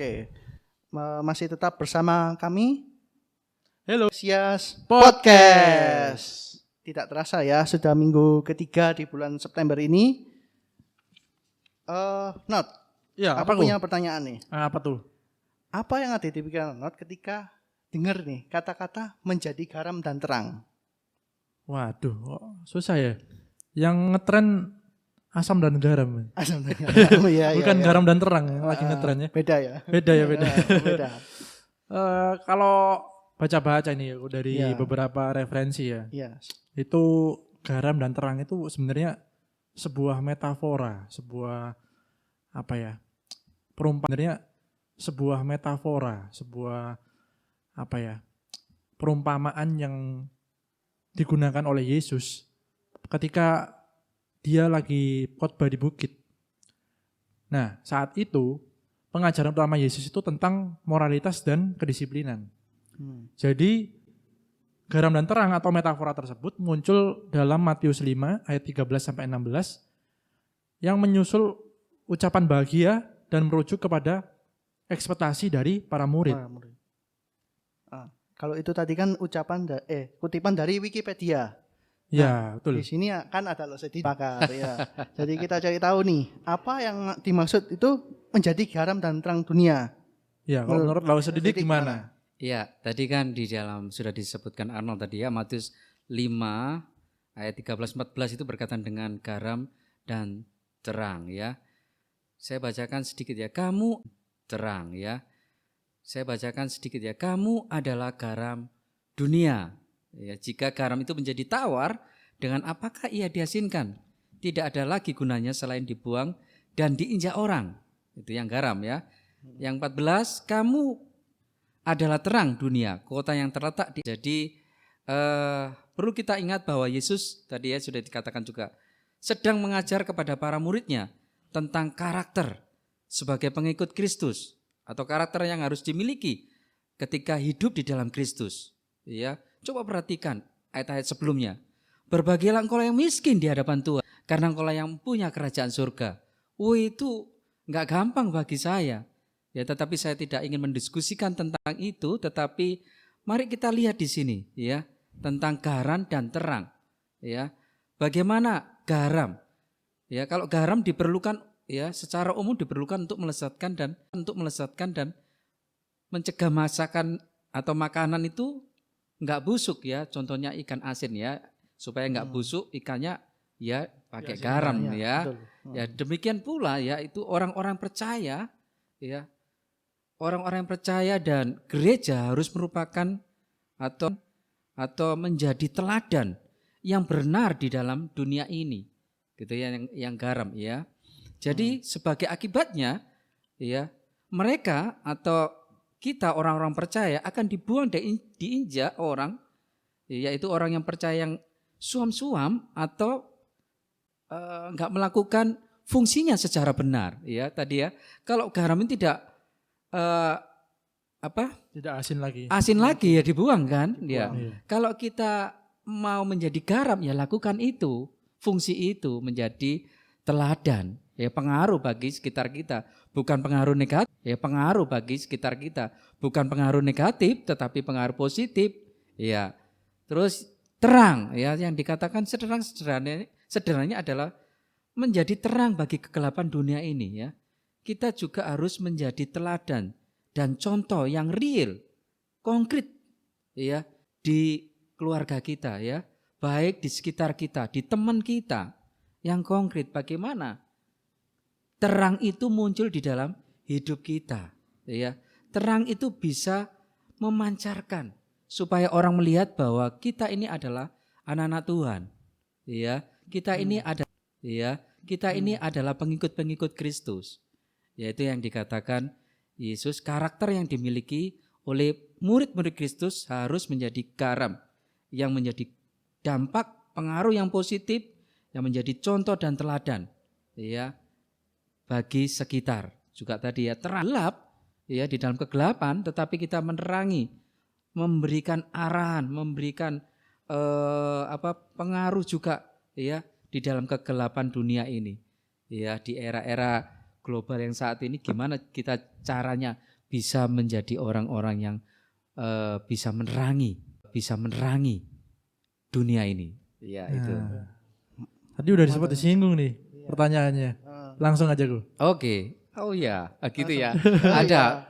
Oke. Masih tetap bersama kami Hello Sias Podcast. Tidak terasa ya, sudah minggu ketiga di bulan September ini. Not, Ya, aku apa punya pertanyaan nih. Apa tuh? Apa yang ada di pikiran Not ketika dengar nih kata-kata menjadi garam dan terang? Waduh, kok susah ya. Yang ngetren asam dan garam. Asam dan garam, ya, Bukan ya. garam dan terang yang lagi ngetrennya. Beda ya. Beda ya, beda. Beda. Kalau baca-baca ini dari Ya. beberapa referensi ya. Iya. Itu garam dan terang itu sebenarnya sebuah metafora, sebuah apa ya? Perumpamaan, sebuah metafora, sebuah apa ya? Perumpamaan yang digunakan oleh Yesus ketika dia lagi khotbah di bukit. Nah, saat itu pengajaran utama Yesus itu tentang moralitas dan kedisiplinan. Jadi garam dan terang atau metafora tersebut muncul dalam Matius 5 ayat 13 sampai 16 yang menyusul ucapan bahagia dan merujuk kepada ekspektasi dari para murid. Kalau itu tadi kan kutipan dari Wikipedia. Ya, betul. Di sini kan ada loh bakar ya. Jadi kita cari tahu nih, apa yang dimaksud itu menjadi garam dan terang dunia. Ya, kalau menurut Laus Didik gimana? Ya, tadi kan di dalam sudah disebutkan Arnold tadi ya, Matius 5 ayat 13-14 itu berkaitan dengan garam dan terang ya. Saya bacakan sedikit ya, kamu terang ya. Saya bacakan sedikit ya, kamu adalah garam dunia. Ya, jika garam itu menjadi tawar, dengan apakah ia diasinkan? Tidak ada lagi gunanya selain dibuang dan diinjak orang. Itu yang garam ya. Yang 14, kamu adalah terang dunia, kota yang terletak di. Jadi perlu kita ingat bahwa Yesus tadi ya sudah dikatakan juga sedang mengajar kepada para muridnya tentang karakter sebagai pengikut Kristus atau karakter yang harus dimiliki ketika hidup di dalam Kristus. Ya, coba perhatikan ayat-ayat sebelumnya. Berbahagialah engkau yang miskin di hadapan Tuhan, karena engkau yang punya kerajaan surga. Itu enggak gampang bagi saya. Ya, tetapi saya tidak ingin mendiskusikan tentang itu, tetapi mari kita lihat di sini ya, tentang garam dan terang. Ya. Bagaimana garam? Ya, kalau garam diperlukan ya secara umum diperlukan untuk melezatkan dan mencegah masakan atau makanan itu enggak busuk ya. Contohnya ikan asin ya, supaya enggak busuk ikannya ya pakai garam ya. Ya, demikian pula ya itu orang-orang percaya ya. Orang-orang yang percaya dan gereja harus merupakan atau menjadi teladan yang benar di dalam dunia ini. Gitu ya, yang garam ya. Jadi sebagai akibatnya ya, mereka atau kita orang-orang percaya akan dibuang dan diinjak orang, yaitu orang yang percaya yang suam-suam atau enggak melakukan fungsinya secara benar ya tadi ya. Kalau garam ini tidak Tidak asin lagi. Asin lagi ya dibuang kan? Ya. Iya. Kalau kita mau menjadi garam ya lakukan itu, fungsi itu menjadi teladan, ya pengaruh bagi sekitar kita, bukan pengaruh negatif, ya pengaruh bagi sekitar kita, bukan pengaruh negatif tetapi pengaruh positif, ya. Terus terang, ya yang dikatakan sederhananya adalah menjadi terang bagi kegelapan dunia ini, ya. Kita juga harus menjadi teladan dan contoh yang real, konkret ya di keluarga kita ya, baik di sekitar kita, di teman kita yang konkret bagaimana terang itu muncul di dalam hidup kita ya. Terang itu bisa memancarkan supaya orang melihat bahwa kita ini adalah anak-anak Tuhan. Ya, kita ini adalah pengikut-pengikut Kristus. Yaitu yang dikatakan Yesus, karakter yang dimiliki oleh murid-murid Kristus harus menjadi garam yang menjadi dampak pengaruh yang positif, yang menjadi contoh dan teladan ya bagi sekitar. Juga tadi ya terang gelap ya di dalam kegelapan, tetapi kita menerangi, memberikan arahan, memberikan pengaruh juga ya di dalam kegelapan dunia ini. Ya, di era-era global yang saat ini gimana kita caranya bisa menjadi orang-orang yang bisa menerangi dunia ini. Ya itu. Tadi udah sempat disinggung nih pertanyaannya. Langsung aja gue. Oke. Oh ya, gitu ya. Ada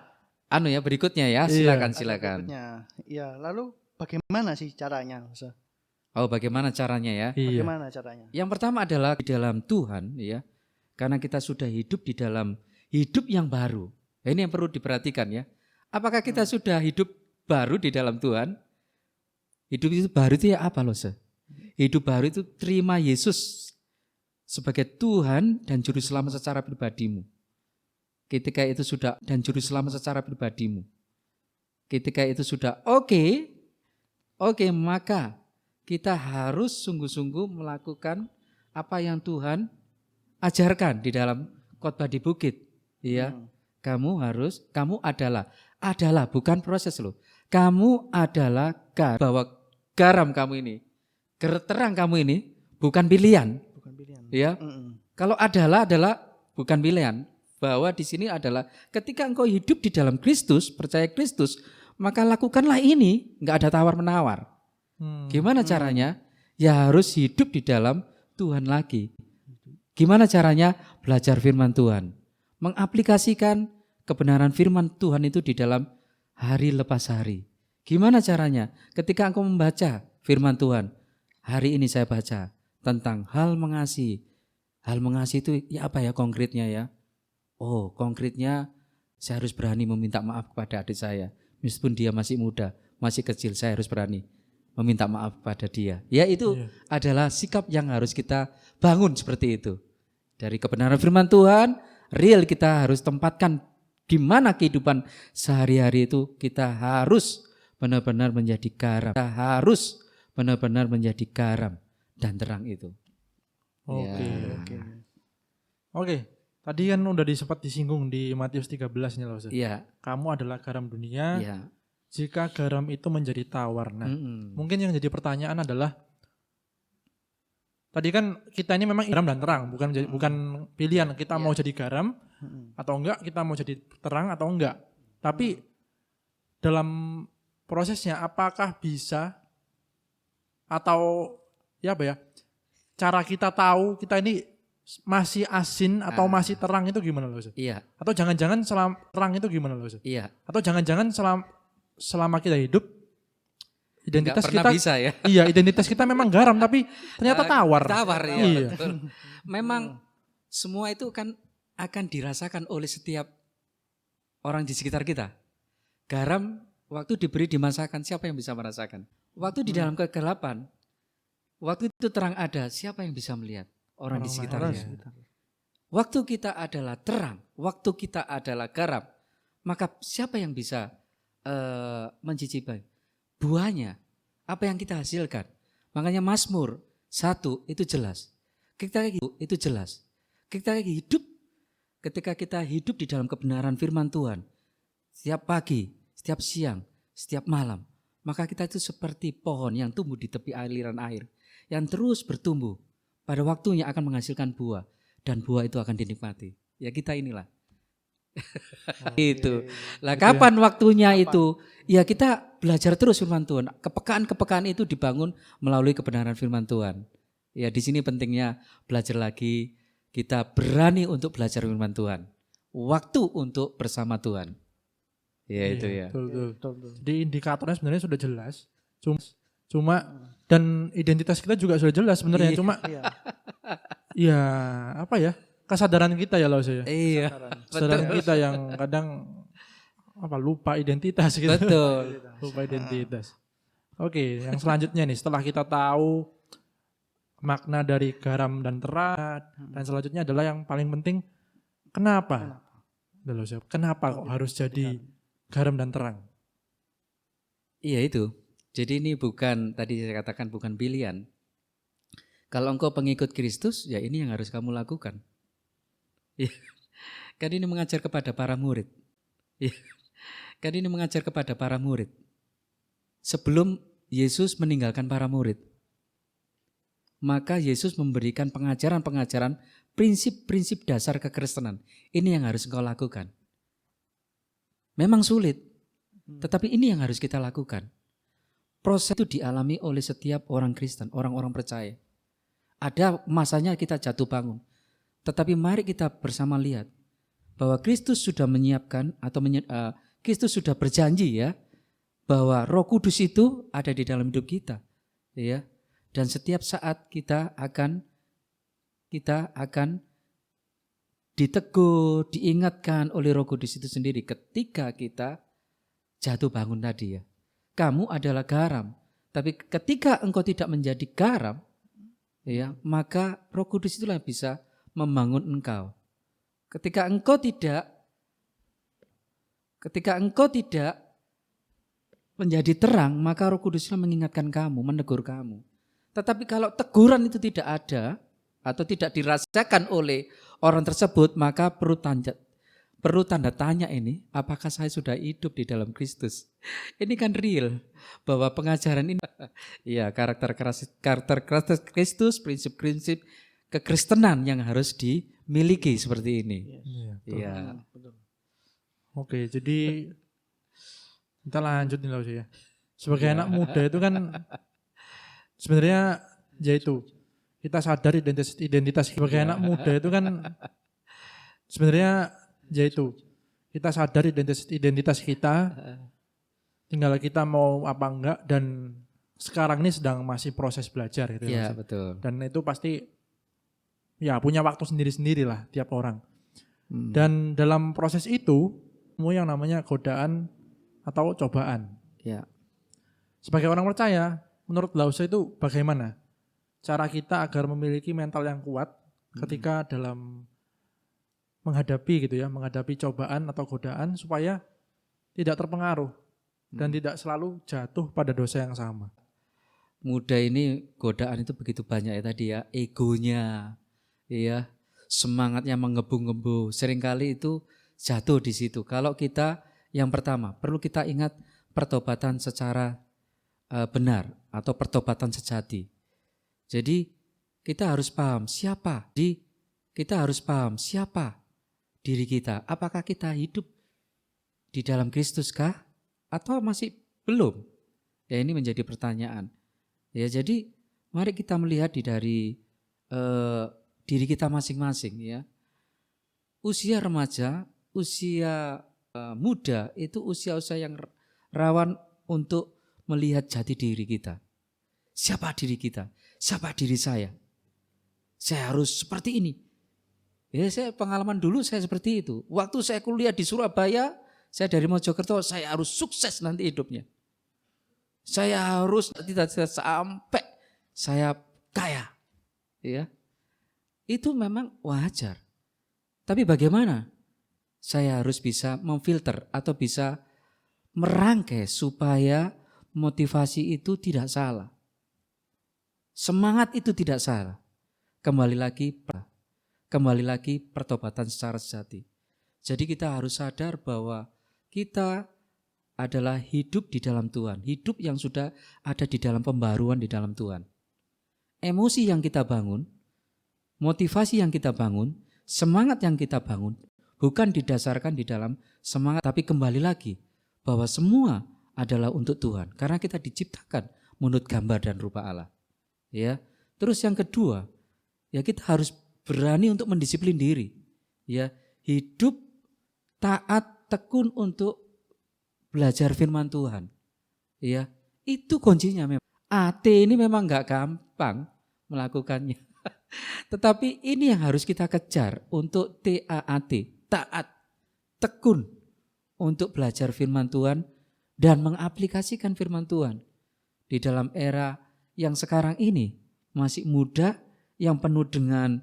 berikutnya ya. Silakan. Berikutnya. Ya, lalu bagaimana sih caranya? Oh, bagaimana caranya ya? Iya. Bagaimana caranya? Yang pertama adalah di dalam Tuhan ya. Karena kita sudah hidup di dalam hidup yang baru. Ini yang perlu diperhatikan ya. Apakah kita sudah hidup baru di dalam Tuhan? Hidup itu baru itu ya apa loh, Hidup baru itu terima Yesus sebagai Tuhan dan Juru Selamat secara pribadimu. Ketika itu sudah dan Juru Selamat secara pribadimu. Ketika itu sudah oke, maka kita harus sungguh-sungguh melakukan apa yang Tuhan ajarkan di dalam khotbah di bukit. Ya, kamu adalah bukan proses loh. Kamu adalah bahwa garam kamu ini, terang kamu ini bukan pilihan. Bukan pilihan. Ya. Kalau adalah bukan pilihan. Bahwa di sini adalah ketika engkau hidup di dalam Kristus, percaya Kristus, maka lakukanlah ini, enggak ada tawar-menawar. Gimana caranya? Ya harus hidup di dalam Tuhan lagi. Gimana caranya? Belajar firman Tuhan. Mengaplikasikan kebenaran firman Tuhan itu di dalam hari lepas hari. Gimana caranya? Ketika engkau membaca firman Tuhan, hari ini saya baca tentang hal mengasihi. Hal mengasihi itu ya apa ya konkretnya ya? Oh, konkretnya saya harus berani meminta maaf kepada adik saya. Meskipun dia masih muda, masih kecil, saya harus berani meminta maaf kepada dia. Ya itu adalah sikap yang harus kita bangun seperti itu. Dari kebenaran firman Tuhan, real kita harus tempatkan di mana kehidupan sehari-hari itu kita harus benar-benar menjadi garam. Kita harus benar-benar menjadi garam dan terang itu. Oke. Tadi kan udah sempat disinggung di Matius 13 nih loh. Iya. Kamu adalah garam dunia. Iya. Jika garam itu menjadi tawar. Nah, mungkin yang jadi pertanyaan adalah tadi kan kita ini memang garam dan terang, bukan pilihan kita mau jadi garam atau enggak, kita mau jadi terang atau enggak. Tapi dalam prosesnya apakah bisa atau ya apa ya? Cara kita tahu kita ini masih asin atau masih terang itu gimana loh? Iya. Atau jangan-jangan selama terang itu gimana loh? Iya. Atau jangan-jangan selama kita hidup identitas kita bisa ya. Iya, identitas kita memang garam tapi ternyata tawar. Tawar ya, iya. Betul. Memang semua itu kan akan dirasakan oleh setiap orang di sekitar kita. Garam waktu diberi dimasakan, siapa yang bisa merasakan? Waktu di dalam kegelapan, waktu itu terang ada, siapa yang bisa melihat? Orang di sekitarnya. Waktu kita adalah terang, waktu kita adalah garam, maka siapa yang bisa mencicipi buahnya? Apa yang kita hasilkan? Makanya Mazmur 1 itu jelas. Kita itu jelas. Ketika kita hidup di dalam kebenaran firman Tuhan, setiap pagi, setiap siang, setiap malam, maka kita itu seperti pohon yang tumbuh di tepi aliran air, yang terus bertumbuh. Pada waktunya akan menghasilkan buah dan buah itu akan dinikmati. Ya kita inilah. Itu. Lah kapan waktunya itu? Ya kita belajar terus firman Tuhan. Kepekaan itu dibangun melalui kebenaran firman Tuhan. Ya di sini pentingnya belajar lagi. Kita berani untuk belajar firman Tuhan. Waktu untuk bersama Tuhan. Ya itu ya. Betul. Jadi indikatornya sebenarnya sudah jelas. Cuma dan identitas kita juga sudah jelas sebenarnya. Cuma ya apa ya? Kesadaran kita ya loh saya. Iya. Kesadaran kita yang kadang lupa identitas gitu. Betul. Lupa identitas. Oke, yang selanjutnya nih setelah kita tahu makna dari garam dan terang dan selanjutnya adalah yang paling penting kenapa? Kenapa kok harus jadi garam dan terang? Iya itu. Jadi ini bukan, tadi saya katakan bukan pilihan. Kalau engkau pengikut Kristus, ya ini yang harus kamu lakukan. Kan ini mengajar kepada para murid. Kan ini mengajar kepada para murid. Sebelum Yesus meninggalkan para murid, maka Yesus memberikan pengajaran-pengajaran, prinsip-prinsip dasar kekristenan. Ini yang harus engkau lakukan. Memang sulit, tetapi ini yang harus kita lakukan. Proses itu dialami oleh setiap orang Kristen, orang-orang percaya. Ada masanya kita jatuh bangun, tetapi mari kita bersama lihat bahwa Kristus sudah menyiapkan atau Kristus sudah berjanji ya, bahwa Roh Kudus itu ada di dalam hidup kita, ya. Dan setiap saat kita akan ditegur, diingatkan oleh Roh Kudus itu sendiri ketika kita jatuh bangun tadi ya. Kamu adalah garam, tapi ketika engkau tidak menjadi garam, ya, maka Roh Kudus itulah bisa membangun engkau. Ketika engkau tidak menjadi terang, maka Roh Kuduslah mengingatkan kamu, menegur kamu. Tetapi kalau teguran itu tidak ada atau tidak dirasakan oleh orang tersebut, maka perlu tanda tanya ini, apakah saya sudah hidup di dalam Kristus? Ini kan real bahwa pengajaran ini, ya karakter Kristus, prinsip-prinsip kekristenan yang harus dimiliki seperti ini. Iya. Oke, jadi kita lanjut nih loh ya. Sebagai anak muda itu kan sebenarnya yaitu kita sadar identitas sebagai anak muda itu kan sebenarnya yaitu kita sadar identitas kita, tinggal kita mau apa enggak, dan sekarang ini sedang masih proses belajar gitu. Iya, betul. Dan itu pasti ya punya waktu sendiri-sendiri lah tiap orang. Dan dalam proses itu semua yang namanya godaan atau cobaan. Ya. Sebagai orang percaya, menurut Lause itu bagaimana cara kita agar memiliki mental yang kuat ketika dalam menghadapi cobaan atau godaan supaya tidak terpengaruh dan tidak selalu jatuh pada dosa yang sama. Muda ini godaan itu begitu banyak ya tadi ya, egonya, ya, semangatnya menggebu-gebu, seringkali itu jatuh di situ. Kalau kita yang pertama perlu kita ingat pertobatan secara benar atau pertobatan sejati. Jadi kita harus paham siapa diri kita. Apakah kita hidup di dalam Kristus kah atau masih belum? Ya, ini menjadi pertanyaan. Ya, jadi mari kita melihat dari diri kita masing-masing ya. Usia remaja, usia muda itu usia-usia yang rawan untuk melihat jati diri kita. Siapa diri kita? Siapa diri saya? Saya harus seperti ini. Ya, saya pengalaman dulu saya seperti itu. Waktu saya kuliah di Surabaya, saya dari Mojokerto, saya harus sukses nanti hidupnya. Saya harus tidak sampai saya kaya. Ya. Itu memang wajar. Tapi bagaimana? Saya harus bisa memfilter atau bisa merangkai supaya motivasi itu tidak salah. Semangat itu tidak salah. Kembali lagi pertobatan secara sejati. Jadi kita harus sadar bahwa kita adalah hidup di dalam Tuhan. Hidup yang sudah ada di dalam pembaruan di dalam Tuhan. Emosi yang kita bangun, motivasi yang kita bangun, semangat yang kita bangun, bukan didasarkan di dalam semangat, tapi kembali lagi bahwa semua adalah untuk Tuhan. Karena kita diciptakan menurut gambar dan rupa Allah. Ya. Terus yang kedua, ya kita harus berani untuk mendisiplin diri. Ya, hidup taat tekun untuk belajar firman Tuhan. Ya, itu kuncinya memang. AT ini memang enggak gampang melakukannya. Tetapi ini yang harus kita kejar untuk TAAT, taat, tekun untuk belajar firman Tuhan dan mengaplikasikan firman Tuhan di dalam era yang sekarang ini masih muda, yang penuh dengan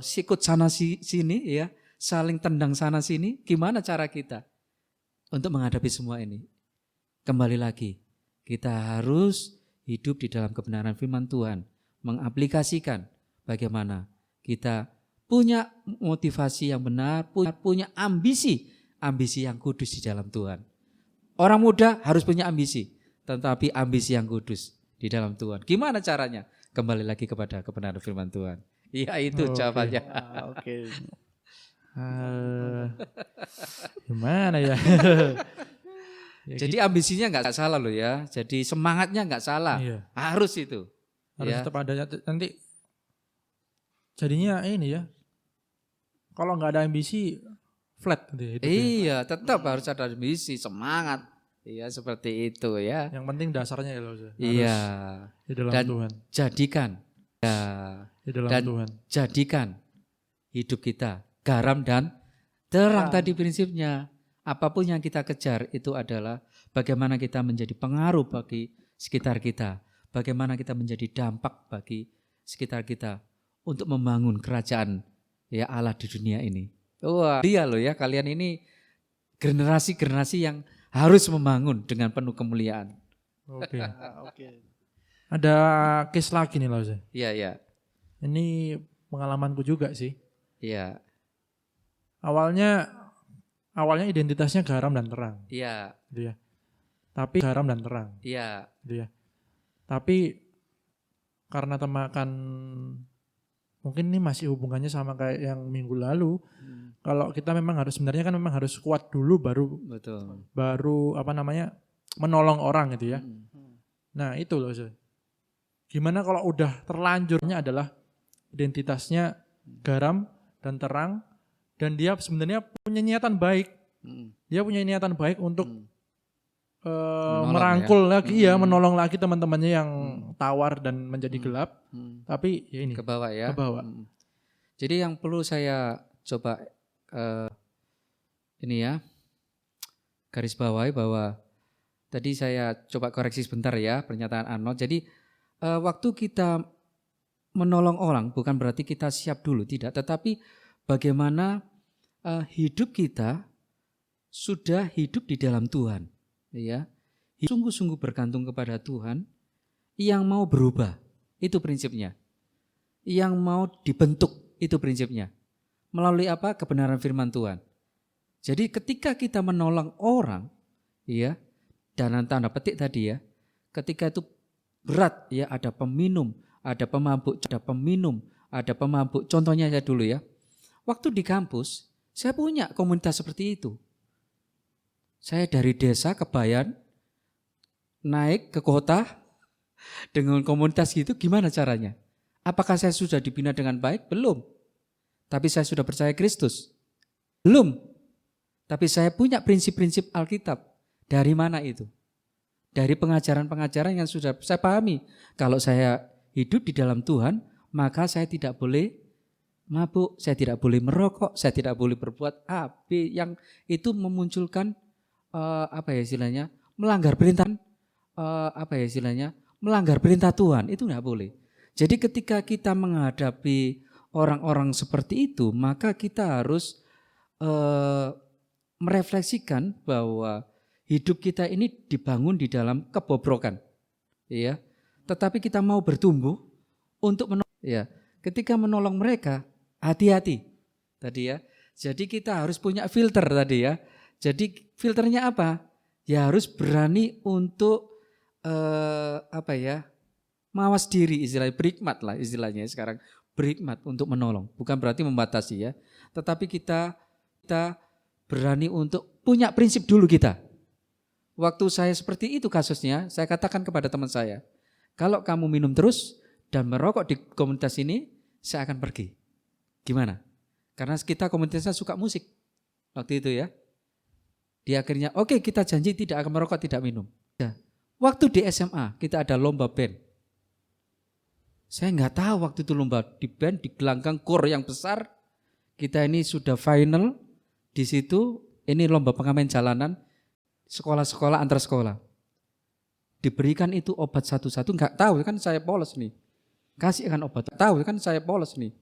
sikut sana sini ya, saling tendang sana sini. Gimana cara kita untuk menghadapi semua ini? Kembali lagi, kita harus hidup di dalam kebenaran firman Tuhan, mengaplikasikan bagaimana kita punya motivasi yang benar, punya ambisi yang kudus di dalam Tuhan. Orang muda harus punya ambisi, tetapi ambisi yang kudus di dalam Tuhan. Gimana caranya? Kembali lagi kepada kebenaran firman Tuhan. Iya, itu jawabannya. Oke. Gimana ya? Ya Jadi ambisinya nggak salah loh ya. Jadi semangatnya nggak salah. iya. Harus itu. Harus Ya. tetap ada nanti jadinya ini ya. Kalau nggak ada ambisi flat gitu ya hidupnya. Iya, tetap harus ada ambisi, semangat. Iya, seperti itu ya. Yang penting dasarnya ya loh. Harus Iya. di dalam Dan Tuhan. jadikan ya, Di dalam dan Tuhan. jadikan hidup kita garam dan terang tadi prinsipnya. Apapun yang kita kejar itu adalah bagaimana kita menjadi pengaruh bagi sekitar kita. Bagaimana kita menjadi dampak bagi sekitar kita untuk membangun kerajaan ya Allah di dunia ini. Wah, dia loh ya, kalian ini generasi-generasi yang harus membangun dengan penuh kemuliaan. Oke. Oke. Ada case lagi nih loh. Iya, iya. Ini pengalamanku juga sih. Iya, Awalnya identitasnya garam dan terang, iya, gitu ya. Tapi garam dan terang, iya. gitu ya. Tapi karena mungkin ini masih hubungannya sama kayak yang minggu lalu. Kalau kita sebenarnya kan memang harus kuat dulu Betul. baru menolong orang gitu ya. Nah itu loh. Gimana kalau udah terlanjurnya adalah identitasnya garam dan terang dan dia sebenarnya punya niatan baik. Dia punya niatan baik untuk Menolong merangkul ya. lagi menolong lagi teman-temannya yang tawar dan menjadi gelap. Tapi ya ini Ke bawah ya. ke bawah. Jadi yang perlu saya coba ini ya garis bawahi bahwa tadi saya coba koreksi sebentar ya pernyataan Arnold. Jadi waktu kita menolong orang bukan berarti kita siap dulu, tidak. Tetapi bagaimana hidup kita sudah hidup di dalam Tuhan, ya, sungguh-sungguh bergantung kepada Tuhan, yang mau berubah, itu prinsipnya, yang mau dibentuk, itu prinsipnya, melalui apa? Kebenaran firman Tuhan. Jadi ketika kita menolong orang, ya, dalam tanda petik tadi ya, ketika itu berat, ya, ada peminum, ada pemabuk, contohnya saya dulu ya, waktu di kampus, saya punya komunitas seperti itu. Saya dari desa ke Bayan, naik ke kota, dengan komunitas gitu gimana caranya? Apakah saya sudah dibina dengan baik? Belum. Tapi saya sudah percaya Kristus? Belum. Tapi saya punya prinsip-prinsip Alkitab. Dari mana itu? Dari pengajaran-pengajaran yang sudah saya pahami. Kalau saya hidup di dalam Tuhan, maka saya tidak boleh mabuk, saya tidak boleh merokok, saya tidak boleh berbuat A, B yang itu memunculkan melanggar perintah melanggar perintah Tuhan, itu enggak boleh. Jadi ketika kita menghadapi orang-orang seperti itu, maka kita harus merefleksikan bahwa hidup kita ini dibangun di dalam kebobrokan. Ya. Tetapi kita mau bertumbuh untuk ketika menolong mereka, hati-hati tadi ya. Jadi kita harus punya filter tadi ya. Jadi filternya apa? Ya harus berani untuk mawas diri, istilahnya berhikmat lah istilahnya sekarang, berhikmat untuk menolong. Bukan berarti membatasi ya. Tetapi kita berani untuk punya prinsip dulu kita. Waktu saya seperti itu kasusnya, saya katakan kepada teman saya, kalau kamu minum terus dan merokok di komunitas ini, saya akan pergi. Gimana? Karena kita komunitasnya suka musik waktu itu ya. Dia akhirnya, oke, kita janji tidak akan merokok, tidak minum. Ya. Waktu di SMA kita ada lomba band. Saya nggak tahu waktu itu lomba di band di gelanggang kor yang besar. Kita ini sudah final di situ. Ini lomba pengamen jalanan sekolah-sekolah antar sekolah. Diberikan itu obat satu-satu, nggak tahu kan saya polos nih. Kasihkan obat, tahu kan saya polos nih.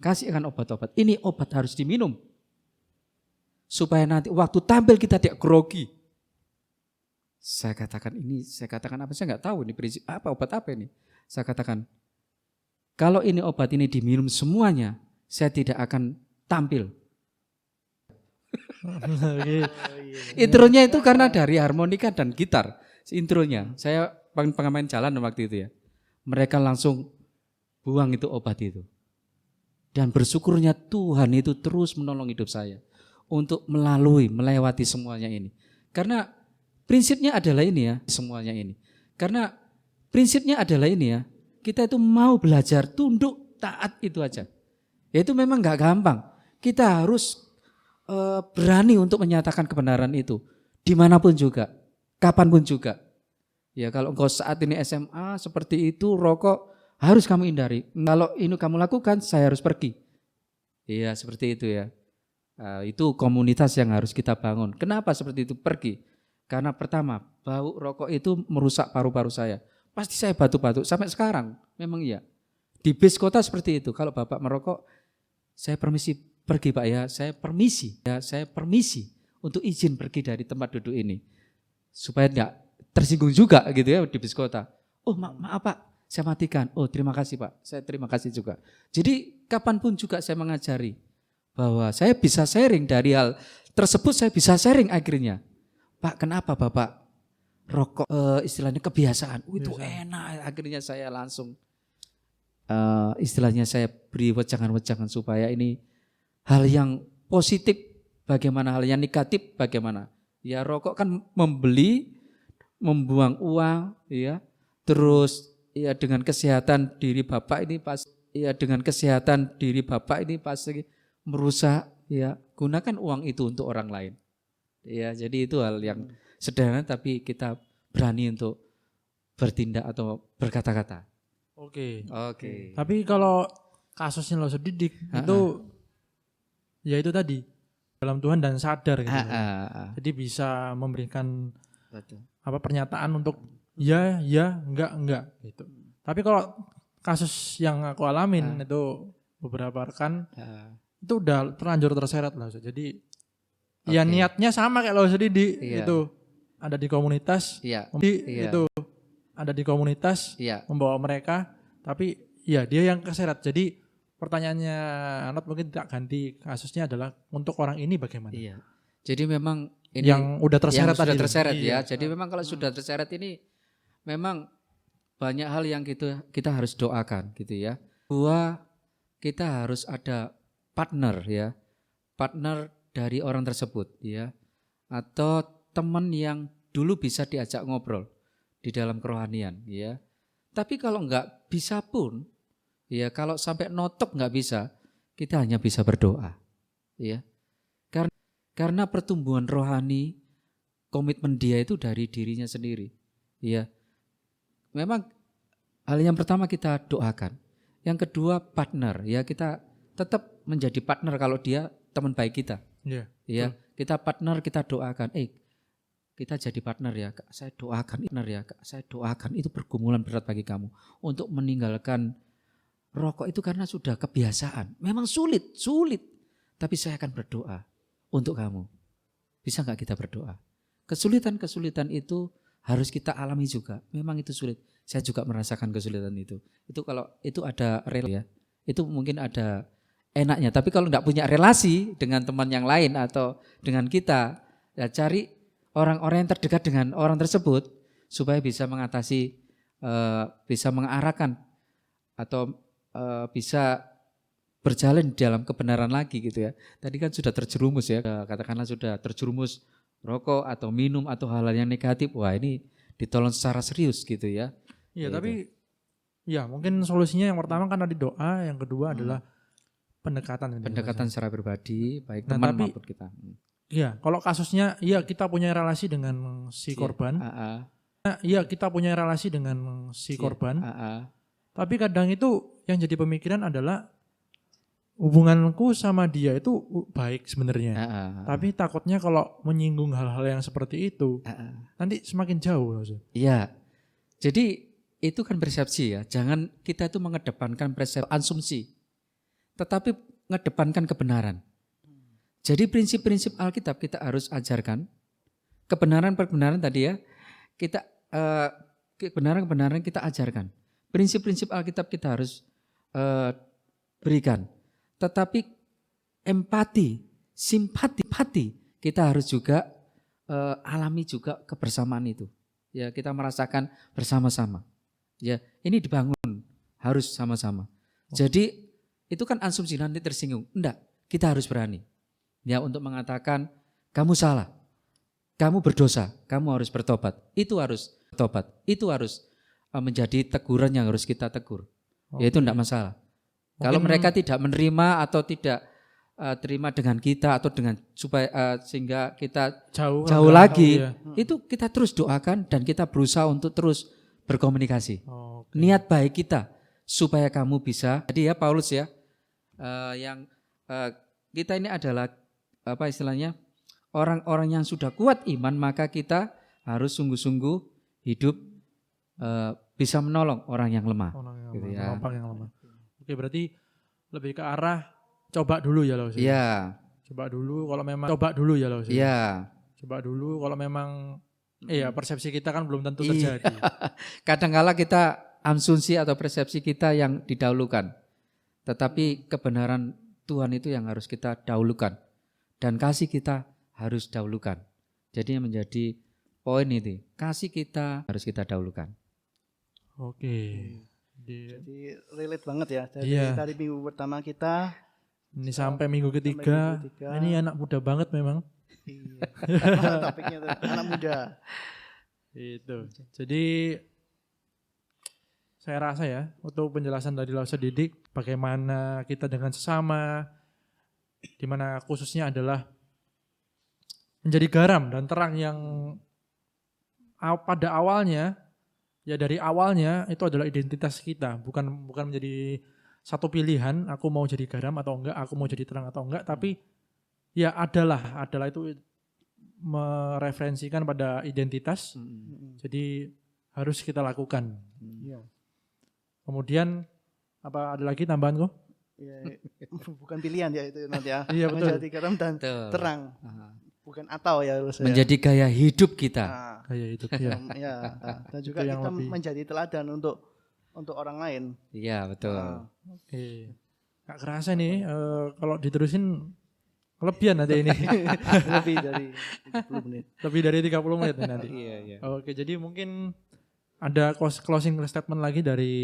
Kasihkan obat-obat. Ini obat harus diminum. Supaya nanti waktu tampil kita tidak grogi. Saya katakan apa? Saya nggak tahu ini prinsip apa, obat apa ini. Saya katakan, kalau ini obat ini diminum semuanya, saya tidak akan tampil. Intronya itu karena dari harmonika dan gitar. Intronya, saya pengamen jalan waktu itu ya. Mereka langsung buang itu obat itu. Dan bersyukurnya Tuhan itu terus menolong hidup saya untuk melewati semuanya ini. Karena prinsipnya adalah ini ya, semuanya ini. Karena prinsipnya adalah ini ya, kita itu mau belajar tunduk taat itu aja. Ya itu memang gak gampang. Kita harus berani untuk menyatakan kebenaran itu. Dimanapun juga, kapanpun juga. Ya kalau engkau saat ini SMA seperti itu, rokok, harus kamu hindari. Kalau ini kamu lakukan, saya harus pergi. Iya seperti itu ya. Itu komunitas yang harus kita bangun. Kenapa seperti itu pergi? Karena pertama, bau rokok itu merusak paru-paru saya. Pasti saya batuk-batuk sampai sekarang. Memang iya. Di bis kota seperti itu. Kalau Bapak merokok, saya permisi pergi Pak ya. Saya permisi untuk izin pergi dari tempat duduk ini. Supaya tidak tersinggung juga gitu ya di bis kota. Oh maaf Pak. Saya matikan. Oh terima kasih Pak. Saya terima kasih juga. Jadi kapanpun juga saya mengajari bahwa saya bisa sharing dari hal tersebut. Saya bisa sharing akhirnya. Pak kenapa Bapak rokok istilahnya kebiasaan. Itu enak. Akhirnya saya langsung istilahnya saya beri wejangan-wejangan supaya ini hal yang positif bagaimana, hal yang negatif bagaimana. Ya rokok kan membeli, membuang uang, ya terus ya dengan kesehatan diri Bapak ini pasti merusak ya. Gunakan uang itu untuk orang lain. Ya, jadi itu hal yang sederhana tapi kita berani untuk bertindak atau berkata-kata. Oke. Oke. Tapi kalau kasusnya lo sedidik itu ya itu tadi dalam Tuhan dan sadar gitu. Jadi bisa memberikan pernyataan untuk ya, enggak gitu. Tapi kalau kasus yang aku alamin itu beberapa rekan itu udah terlanjur terseret lah. Jadi ya niatnya sama kayak lo sendiri itu ada di komunitas, itu ada di komunitas membawa mereka, tapi ya dia yang keseret. Jadi pertanyaannya Anot mungkin tidak ganti kasusnya adalah untuk orang ini bagaimana? Iya. Jadi memang ini yang udah terseret yang tadi. Sudah terseret ya. Jadi memang kalau sudah terseret ini memang banyak hal yang kita harus doakan gitu ya. Dua, kita harus ada partner ya. Partner dari orang tersebut ya. Atau teman yang dulu bisa diajak ngobrol di dalam kerohanian ya. Tapi kalau enggak bisa pun ya, kalau sampai notok enggak bisa, kita hanya bisa berdoa ya. Karena pertumbuhan rohani, komitmen dia itu dari dirinya sendiri. Ya. Memang hal yang pertama kita doakan. Yang kedua partner, ya kita tetap menjadi partner kalau dia teman baik kita. Iya. Ya, kita partner, kita doakan. Kita jadi partner ya, Kak. Saya doakan itu pergumulan berat bagi kamu untuk meninggalkan rokok itu karena sudah kebiasaan. Memang sulit. Tapi saya akan berdoa untuk kamu. Bisa enggak kita berdoa? Kesulitan-kesulitan itu harus kita alami juga. Memang itu sulit. Saya juga merasakan kesulitan itu. Itu kalau itu ada relasi ya. Itu mungkin ada enaknya. Tapi kalau enggak punya relasi dengan teman yang lain atau dengan kita, ya cari orang-orang yang terdekat dengan orang tersebut supaya bisa mengatasi, bisa mengarahkan atau bisa berjalan di dalam kebenaran lagi gitu ya. Tadi kan sudah terjerumus ya, katakanlah sudah terjerumus rokok atau minum atau hal-hal yang negatif. Wah ini ditolong secara serius gitu ya. Iya gitu. Tapi ya mungkin solusinya yang pertama kan tadi doa, yang kedua adalah pendekatan. Pendekatan secara pribadi, baik teman maupun kita. Iya, kalau kasusnya iya kita punya relasi dengan si korban. Iya kita punya relasi dengan si korban. Tapi kadang itu yang jadi pemikiran adalah hubunganku sama dia itu baik sebenarnya. Tapi takutnya kalau menyinggung hal-hal yang seperti itu nanti semakin jauh. Iya. Jadi itu kan persepsi ya. Jangan kita itu mengedepankan persepsi asumsi. Tetapi mengedepankan kebenaran. Jadi prinsip-prinsip Alkitab kita harus ajarkan. Kebenaran-kebenaran tadi ya. Kita kebenaran-kebenaran kita ajarkan. Prinsip-prinsip Alkitab kita harus berikan. Tetapi empati, simpati kita harus juga alami juga kebersamaan itu. Ya, kita merasakan bersama-sama. Ya, ini dibangun harus sama-sama. Jadi itu kan asumsi nanti tersinggung. Enggak, kita harus berani. Ya, untuk mengatakan kamu salah, kamu berdosa, kamu harus bertobat. Itu harus bertobat. Itu harus menjadi teguran yang harus kita tegur. Ya itu enggak masalah. Kalau mereka tidak menerima atau tidak terima dengan kita atau dengan supaya sehingga kita jauh lagi, itu kita terus doakan dan kita berusaha untuk terus berkomunikasi. Niat baik kita supaya kamu bisa. Jadi ya Paulus ya, yang kita ini adalah apa istilahnya, orang-orang yang sudah kuat iman, maka kita harus sungguh-sungguh hidup bisa menolong orang yang lemah. Orang yang lemah. Oke, berarti lebih ke arah coba dulu ya Loh. Iya. Coba dulu kalau memang Loh. Iya. Coba dulu kalau memang persepsi kita kan belum tentu terjadi. Kadang-kala kita asumsi atau persepsi kita yang didahulukan. Tetapi kebenaran Tuhan itu yang harus kita dahulukan. Dan kasih kita harus dahulukan. Jadi yang menjadi poin itu, kasih kita harus kita dahulukan. Oke. Jadi relate banget ya. Dari minggu pertama kita ini sampai minggu ketiga. Ini anak muda banget memang. Iya. Topiknya itu anak muda. Itu. Jadi saya rasa ya, untuk penjelasan dari Lausa Didik, bagaimana kita dengan sesama, di mana khususnya adalah menjadi garam dan terang yang pada awalnya, ya dari awalnya itu adalah identitas kita, bukan menjadi satu pilihan, aku mau jadi garam atau enggak, aku mau jadi terang atau enggak, tapi ya adalah itu mereferensikan pada identitas, jadi harus kita lakukan. Kemudian apa ada lagi tambahan kok? Ya, bukan pilihan ya itu nanti ya. Iya, betul. Menjadi garam dan terang. Bukan atau ya harus menjadi gaya hidup kita. Gaya hidup ya. Dan juga kita menjadi teladan untuk orang lain. Iya, betul. Oke. Gak kerasa nih kalau diterusin kelebihan nanti ini. Lebih dari 30 menit. Lebih dari 30 menit nanti. Iya. Oke, jadi mungkin ada closing statement lagi dari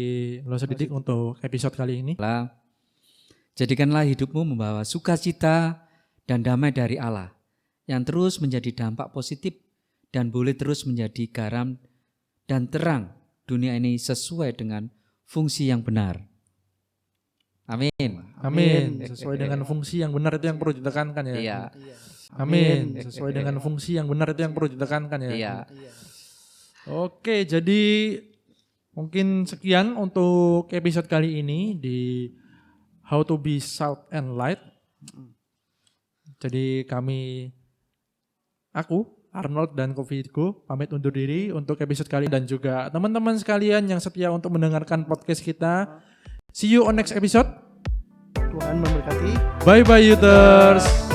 Lausa Didik untuk episode kali ini. Jadikanlah hidupmu membawa sukacita dan damai dari Allah yang terus menjadi dampak positif dan boleh terus menjadi garam dan terang dunia ini sesuai dengan fungsi yang benar. Amin. Sesuai dengan fungsi yang benar itu yang perlu ditekankan ya. Iya. Amin. Sesuai dengan fungsi yang benar itu yang perlu ditekankan ya. Iya. Oke, jadi mungkin sekian untuk episode kali ini di How to be Salt and Light. Jadi aku, Arnold dan Kofigo pamit undur diri untuk episode kali ini. Dan juga teman-teman sekalian yang setia untuk mendengarkan podcast kita. See you on next episode. Tuhan memberkati. Bye-bye, Youters.